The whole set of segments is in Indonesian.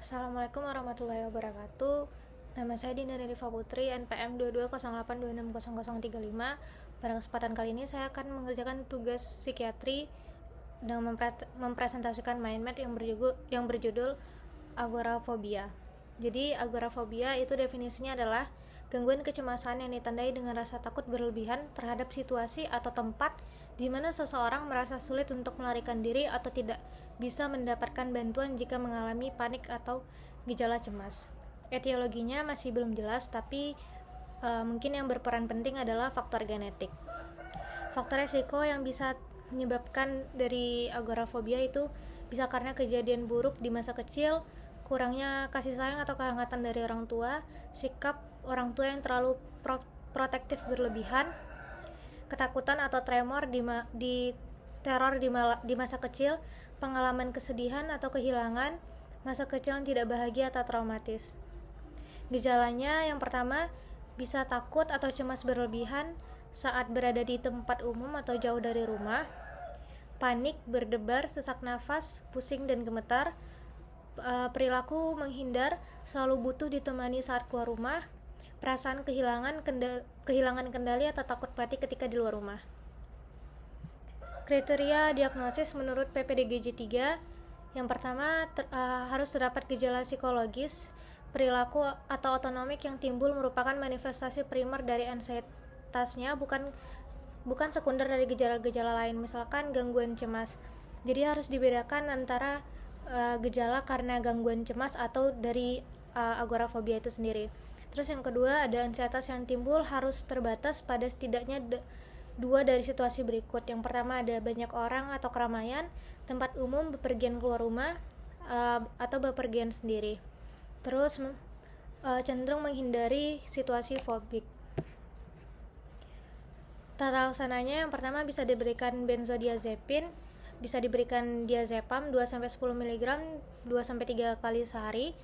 Assalamualaikum warahmatullahi wabarakatuh. Nama saya Dinda Nerifa Putri, NPM 2208260035. Pada kesempatan kali ini saya akan mengerjakan tugas psikiatri dengan mempresentasikan mind map yang berjudul agorafobia. Jadi agorafobia itu definisinya adalah gangguan kecemasan yang ditandai dengan rasa takut berlebihan terhadap situasi atau tempat di mana seseorang merasa sulit untuk melarikan diri atau tidak bisa mendapatkan bantuan jika mengalami panik atau gejala cemas. Etiologinya masih belum jelas, tapi mungkin yang berperan penting adalah faktor genetik. Faktor resiko yang bisa menyebabkan dari agorafobia itu bisa karena kejadian buruk di masa kecil, kurangnya kasih sayang atau kehangatan dari orang tua, sikap orang tua yang terlalu protektif berlebihan, ketakutan atau tremor di masa kecil, pengalaman kesedihan atau kehilangan, masa kecil yang tidak bahagia atau traumatis. Gejalanya yang pertama, bisa takut atau cemas berlebihan saat berada di tempat umum atau jauh dari rumah, panik, berdebar, sesak nafas, pusing dan gemetar, perilaku menghindar, selalu butuh ditemani saat keluar rumah, perasaan kehilangan kendali atau takut mati ketika di luar rumah. Kriteria diagnosis menurut PPDGJ 3, yang pertama harus terdapat gejala psikologis, perilaku atau otonomik yang timbul merupakan manifestasi primer dari ansietasnya, bukan sekunder dari gejala-gejala lain, misalkan gangguan cemas. Jadi harus dibedakan antara gejala karena gangguan cemas atau dari agorafobia itu sendiri. Terus yang kedua, ada ansietas yang timbul harus terbatas pada setidaknya dua dari situasi berikut. Yang pertama, ada banyak orang atau keramaian, tempat umum, bepergian keluar rumah, atau bepergian sendiri. Terus cenderung menghindari situasi fobik. Tata laksananya yang pertama bisa diberikan benzodiazepin, bisa diberikan diazepam 2-10 mg 2-3 kali sehari,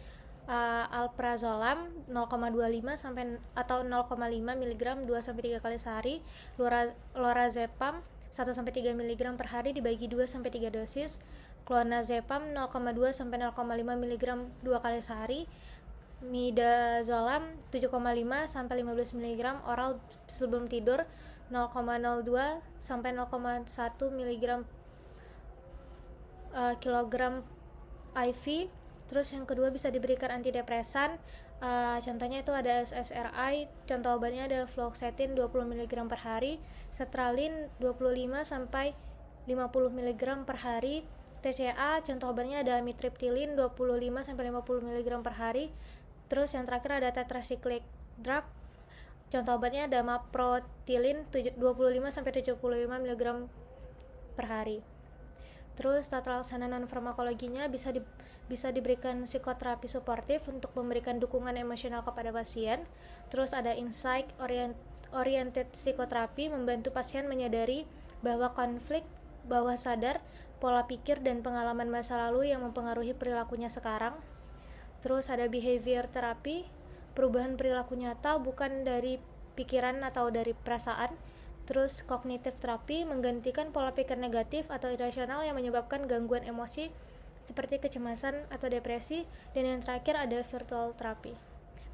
alprazolam 0,25 sampai atau 0,5 mg 2-3 kali sehari, lorazepam 1-3 mg per hari dibagi 2-3 dosis, clonazepam 0,2 sampai 0,5 mg 2 kali sehari, midazolam 7,5 sampai 15 mg oral sebelum tidur, 0,02 sampai 0,1 mg kilogram IV. Terus yang kedua bisa diberikan antidepresan, contohnya itu ada SSRI, contoh obatnya ada fluoxetine 20 mg per hari, sertralin 25 sampai 50 mg per hari, TCA contoh obatnya ada amitriptilin 25 sampai 50 mg per hari. Terus yang terakhir ada tetracyclic drug, contoh obatnya ada maprotilin 25 sampai 75 mg per hari. Terus tata laksana non farmakologinya bisa diberikan psikoterapi suportif untuk memberikan dukungan emosional kepada pasien. Terus ada insight oriented psikoterapi, membantu pasien menyadari bahwa konflik bawah sadar, pola pikir dan pengalaman masa lalu yang mempengaruhi perilakunya sekarang. Terus ada behavior terapi, perubahan perilaku nyata bukan dari pikiran atau dari perasaan. Terus kognitif terapi, menggantikan pola pikir negatif atau irasional yang menyebabkan gangguan emosi seperti kecemasan atau depresi. Dan yang terakhir ada virtual terapi.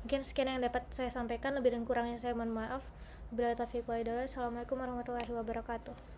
Mungkin sekian yang dapat saya sampaikan, lebih dan kurangnya saya mohon maaf. Wabillahi taufiq wal hidayah. Assalamualaikum warahmatullahi wabarakatuh.